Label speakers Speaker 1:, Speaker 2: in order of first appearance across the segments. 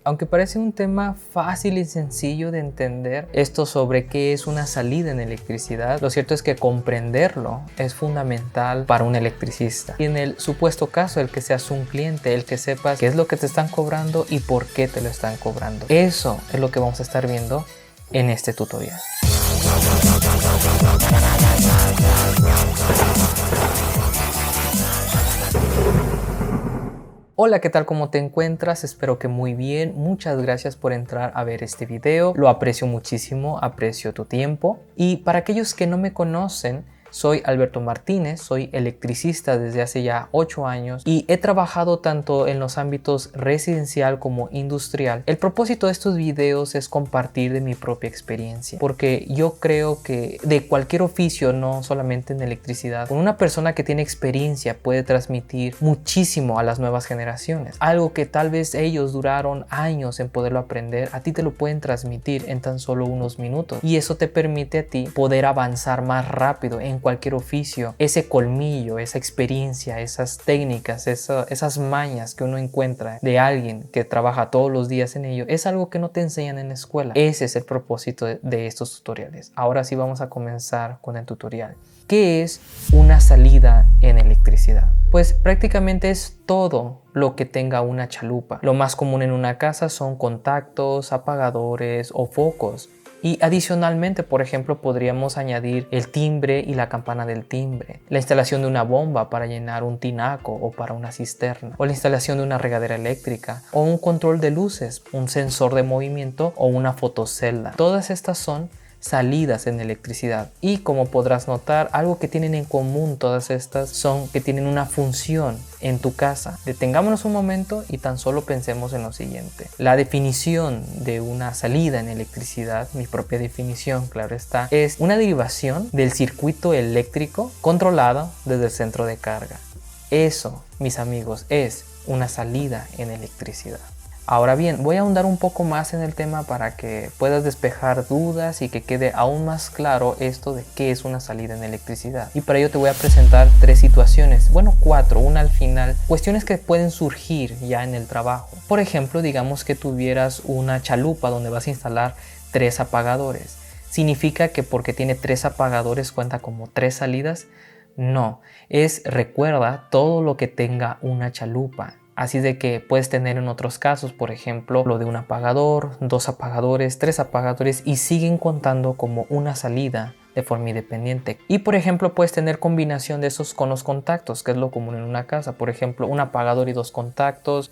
Speaker 1: Aunque parece un tema fácil y sencillo de entender, esto sobre qué es una salida en electricidad, lo cierto es que comprenderlo es fundamental para un electricista. Y en el supuesto caso, el que seas un cliente, el que sepas qué es lo que te están cobrando y por qué te lo están cobrando. Eso es lo que vamos a estar viendo en este tutorial. Hola, ¿qué tal? ¿Cómo te encuentras? Espero que muy bien. Muchas gracias por entrar a ver este video. Lo aprecio muchísimo, aprecio tu tiempo. Y para aquellos que no me conocen, soy Alberto Martínez, soy electricista desde hace ya 8 años y he trabajado tanto en los ámbitos residencial como industrial. El propósito de estos videos es compartir de mi propia experiencia, porque yo creo que de cualquier oficio, no solamente en electricidad, con una persona que tiene experiencia puede transmitir muchísimo a las nuevas generaciones. Algo que tal vez ellos duraron años en poderlo aprender, a ti te lo pueden transmitir en tan solo unos minutos y eso te permite a ti poder avanzar más rápido en cualquier oficio. Ese colmillo, esa experiencia, esas técnicas, esas mañas que uno encuentra de alguien que trabaja todos los días en ello, es algo que no te enseñan en la escuela. Ese es el propósito de estos tutoriales. Ahora sí vamos a comenzar con el tutorial. ¿Qué es una salida en electricidad? Pues prácticamente es todo lo que tenga una chalupa. Lo más común en una casa son contactos, apagadores o focos. Y adicionalmente, por ejemplo, podríamos añadir el timbre y la campana del timbre, la instalación de una bomba para llenar un tinaco o para una cisterna, o la instalación de una regadera eléctrica, o un control de luces, un sensor de movimiento o una fotocelda. Todas estas son salidas en electricidad y, como podrás notar, algo que tienen en común todas estas son que tienen una función en tu casa. Detengámonos un momento y tan solo pensemos en lo siguiente. La definición de una salida en electricidad, mi propia definición, claro está, es una derivación del circuito eléctrico controlado desde el centro de carga. Eso, mis amigos, es una salida en electricidad. Ahora bien, voy a ahondar un poco más en el tema para que puedas despejar dudas y que quede aún más claro esto de qué es una salida en electricidad. Y para ello te voy a presentar 3 situaciones, bueno 4, una al final, cuestiones que pueden surgir ya en el trabajo. Por ejemplo, digamos que tuvieras una chalupa donde vas a instalar 3 apagadores. ¿Significa que porque tiene 3 apagadores cuenta como 3 salidas? No, recuerda todo lo que tenga una chalupa. Así de que puedes tener en otros casos, por ejemplo, lo de un apagador, 2 apagadores, 3 apagadores y siguen contando como una salida de forma independiente. Y por ejemplo puedes tener combinación de esos con los contactos, que es lo común en una casa. Por ejemplo, un apagador y 2 contactos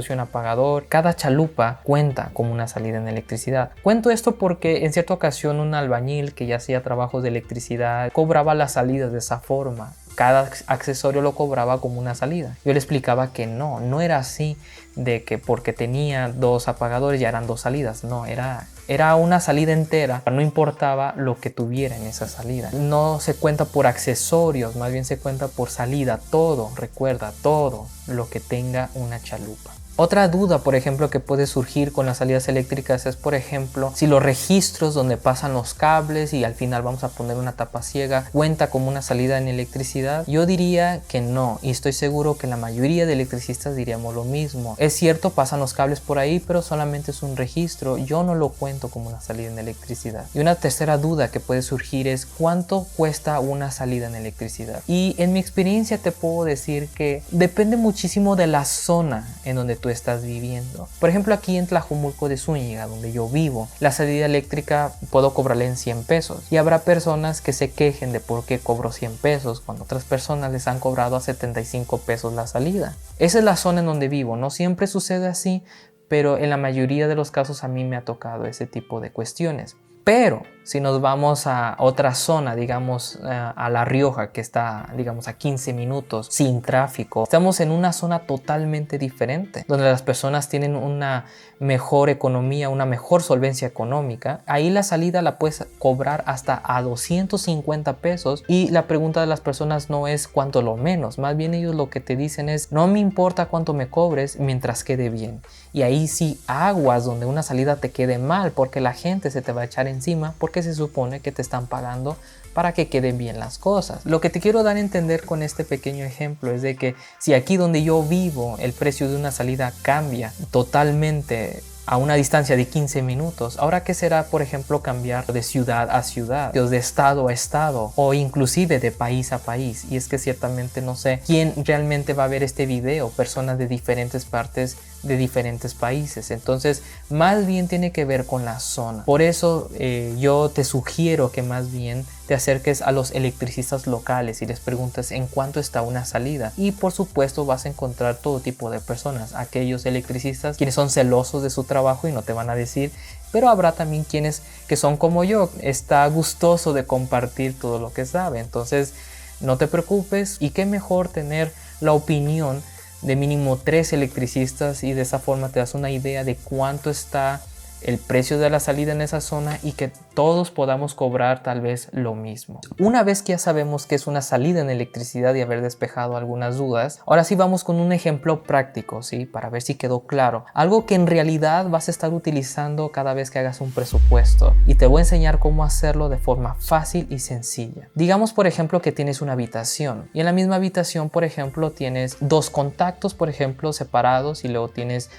Speaker 1: y un apagador. Cada chalupa cuenta como una salida en electricidad. Cuento esto porque en cierta ocasión un albañil que ya hacía trabajos de electricidad cobraba las salidas de esa forma. Cada accesorio lo cobraba como una salida. Yo le explicaba que no era así, de que porque tenía 2 apagadores ya eran 2 salidas. No, era una salida entera, no importaba lo que tuviera en esa salida. No se cuenta por accesorios, más bien se cuenta por salida. Todo, recuerda, todo lo que tenga una chalupa. Otra duda, por ejemplo, que puede surgir con las salidas eléctricas es, por ejemplo, si los registros donde pasan los cables y al final vamos a poner una tapa ciega cuenta como una salida en electricidad. Yo diría que no, y estoy seguro que la mayoría de electricistas diríamos lo mismo. Es cierto, pasan los cables por ahí, pero solamente es un registro. Yo no lo cuento como una salida en electricidad. Y una tercera duda que puede surgir es ¿cuánto cuesta una salida en electricidad? Y en mi experiencia te puedo decir que depende muchísimo de la zona en donde tú estás viviendo. Por ejemplo, aquí en Tlajumulco de Zúñiga, donde yo vivo, la salida eléctrica puedo cobrarle en 100 pesos y habrá personas que se quejen de por qué cobro 100 pesos cuando otras personas les han cobrado a 75 pesos la salida. Esa es la zona en donde vivo. No siempre sucede así, pero en la mayoría de los casos a mí me ha tocado ese tipo de cuestiones. Pero si nos vamos a otra zona, digamos a La Rioja, que está digamos a 15 minutos sin tráfico, estamos en una zona totalmente diferente, donde las personas tienen una mejor economía, una mejor solvencia económica. Ahí la salida la puedes cobrar hasta a 250 pesos y la pregunta de las personas no es cuánto lo menos, más bien ellos lo que te dicen es no me importa cuánto me cobres mientras quede bien. y ahí sí aguas donde una salida te quede mal, porque la gente se te va a echar encima porque se supone que te están pagando para que queden bien las cosas. Lo que te quiero dar a entender con este pequeño ejemplo es de que si aquí donde yo vivo el precio de una salida cambia totalmente a una distancia de 15 minutos, ahora qué será, por ejemplo, cambiar de ciudad a ciudad, de estado a estado o inclusive de país a país. Y es que ciertamente no sé quién realmente va a ver este video, personas de diferentes partes de diferentes países, entonces más bien tiene que ver con la zona. Por eso yo te sugiero que más bien te acerques a los electricistas locales y les preguntes en cuánto está una salida, y por supuesto vas a encontrar todo tipo de personas, aquellos electricistas quienes son celosos de su trabajo y no te van a decir, pero habrá también quienes que son como yo, está gustoso de compartir todo lo que sabe. Entonces no te preocupes, y qué mejor tener la opinión de mínimo 3 electricistas, y de esa forma te das una idea de cuánto está el precio de la salida en esa zona y que todos podamos cobrar tal vez lo mismo. Una vez que ya sabemos que es una salida en electricidad y haber despejado algunas dudas, ahora sí vamos con un ejemplo práctico, ¿sí? Para ver si quedó claro. Algo que en realidad vas a estar utilizando cada vez que hagas un presupuesto, y te voy a enseñar cómo hacerlo de forma fácil y sencilla. Digamos, por ejemplo, que tienes una habitación y en la misma habitación, por ejemplo, tienes 2 contactos, por ejemplo, separados, y luego tienes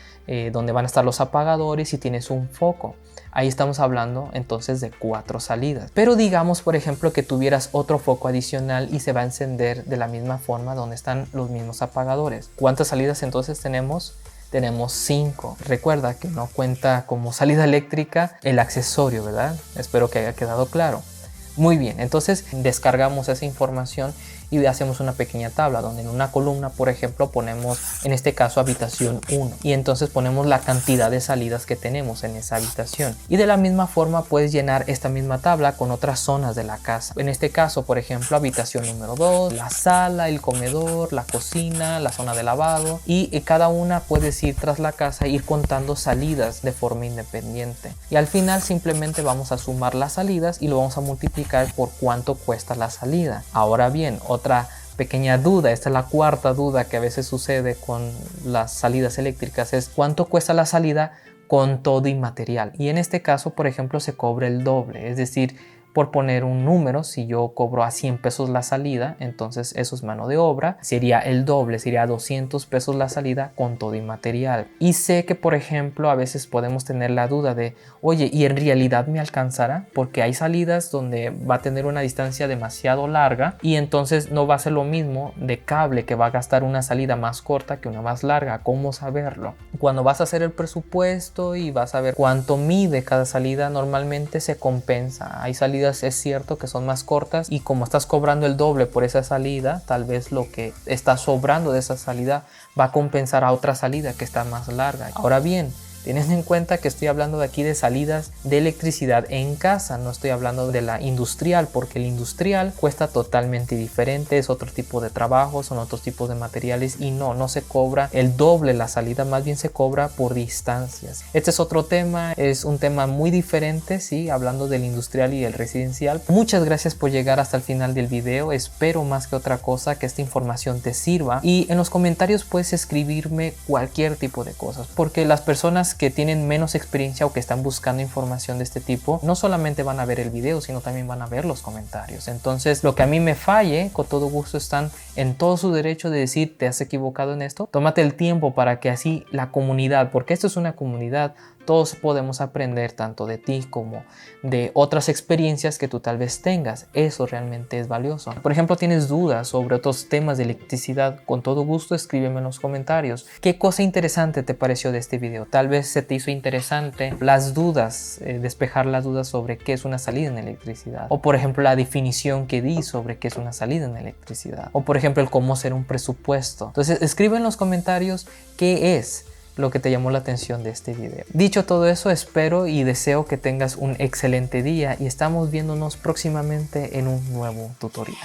Speaker 1: donde van a estar los apagadores y tienes un foco. Ahí estamos hablando entonces de 4 salidas. Pero digamos, por ejemplo, que tuvieras otro foco adicional y se va a encender de la misma forma donde están los mismos apagadores. ¿Cuántas salidas entonces tenemos? Tenemos 5. Recuerda que no cuenta como salida eléctrica el accesorio, ¿verdad? Espero que haya quedado claro. Muy bien, entonces descargamos esa información y hacemos una pequeña tabla donde en una columna, por ejemplo, ponemos en este caso habitación 1, y entonces ponemos la cantidad de salidas que tenemos en esa habitación, y de la misma forma puedes llenar esta misma tabla con otras zonas de la casa. En este caso, por ejemplo, habitación número 2, la sala, el comedor, la cocina, la zona de lavado, y cada una puedes ir tras la casa, ir contando salidas de forma independiente, y al final simplemente vamos a sumar las salidas y lo vamos a multiplicar por cuánto cuesta la salida. Ahora bien, otra pequeña duda, esta es la cuarta duda que a veces sucede con las salidas eléctricas, es cuánto cuesta la salida con todo y material. Y en este caso, por ejemplo, se cobra el doble, es decir, por poner un número, si yo cobro a 100 pesos la salida, entonces eso es mano de obra, sería el doble, sería 200 pesos la salida con todo y material. Y sé que, por ejemplo, a veces podemos tener la duda de, oye, ¿y en realidad me alcanzará? Porque hay salidas donde va a tener una distancia demasiado larga y entonces no va a ser lo mismo de cable, que va a gastar una salida más corta que una más larga. ¿Cómo saberlo? Cuando vas a hacer el presupuesto y vas a ver cuánto mide cada salida, normalmente se compensa. Hay salidas, es cierto, que son más cortas, y como estás cobrando el doble por esa salida, tal vez lo que está sobrando de esa salida va a compensar a otra salida que está más larga. Ahora bien, teniendo en cuenta que estoy hablando de aquí de salidas de electricidad en casa, no estoy hablando de la industrial, porque el industrial cuesta totalmente diferente, es otro tipo de trabajo, son otros tipos de materiales, y no se cobra el doble la salida, más bien se cobra por distancias. Este es otro tema, es un tema muy diferente, sí, hablando del industrial y el residencial. Muchas gracias por llegar hasta el final del video, espero más que otra cosa que esta información te sirva, y en los comentarios puedes escribirme cualquier tipo de cosas, porque las personas que tienen menos experiencia o que están buscando información de este tipo no solamente van a ver el video, sino también van a ver los comentarios. Entonces, lo que a mí me falle, con todo gusto están en todo su derecho de decir, te has equivocado en esto. Tómate el tiempo para que así la comunidad, porque esto es una comunidad, todos podemos aprender tanto de ti como de otras experiencias que tú tal vez tengas. Eso realmente es valioso. Por ejemplo, tienes dudas sobre otros temas de electricidad, con todo gusto escríbeme en los comentarios. ¿Qué cosa interesante te pareció de este video? Tal vez se te hizo interesante las dudas, despejar las dudas sobre qué es una salida en electricidad. O por ejemplo, la definición que di sobre qué es una salida en electricidad. O por ejemplo, el cómo hacer un presupuesto. Entonces, escribe en los comentarios qué es lo que te llamó la atención de este video. Dicho todo eso, espero y deseo que tengas un excelente día y estamos viéndonos próximamente en un nuevo tutorial.